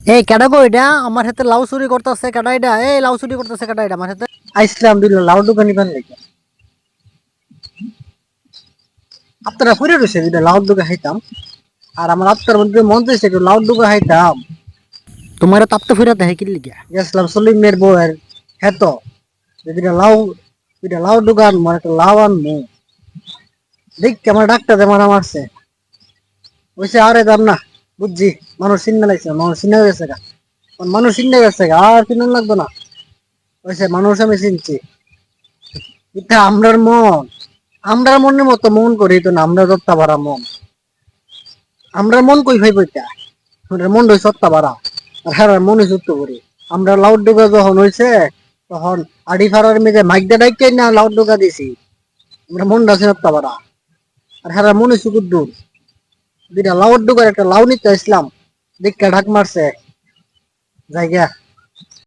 এই কেডা গো এটা আমার হাতে লাউ চুরি করতেছে কেডা এটা এই লাউ চুরি করতেছে কেডা এটা আমার হাতে আইসলাম দিল লাউ দোকানি বান লেগে আপনারা ফুরে রয়েছে যেটা লাউ দোকান খাইতাম আর আমার আত্মার মধ্যে মন চাইছে একটু লাউ দোকান খাইতাম তোমার তাপ্তে ফুরে দেখে কি লিখা গেছিলাম সলিমের বউয়ের হেত যেটা লাউ এটা লাউ দোকান মানে একটা লাউ আনমু দেখ আমার ডাক্তার মারা মারছে ওইসে আরে দাম না বুঝছি মানুষ চিন্তা লাগছে মানুষ চিন্তা গেছে গা মানুষ চিন্তা গেছে গা আর চিন্তা লাগবে না ওইসে মানুষ আমি চিনছি এটা আমরার মনের মতো মন করি তো না আমরা যত্তা বাড়া মন আমরা মন কই ভাই বইটা আমরা মন রই সত্তা বাড়া আর হ্যাঁ মনে যুক্ত করি আমরা লাউড ডোকা যখন হয়েছে তখন আড়ি ফাড়ার মেঝে মাইকটা ডাইকে না লাউড ডোকা দিছি আমরা মন রাখছি সত্তা বাড়া আর হ্যাঁ মনে সুকুর দূর দুইটা লাউড ডোকার একটা লাউ নিতে ইসলাম দিকটা ঢাক মারছে জায়গা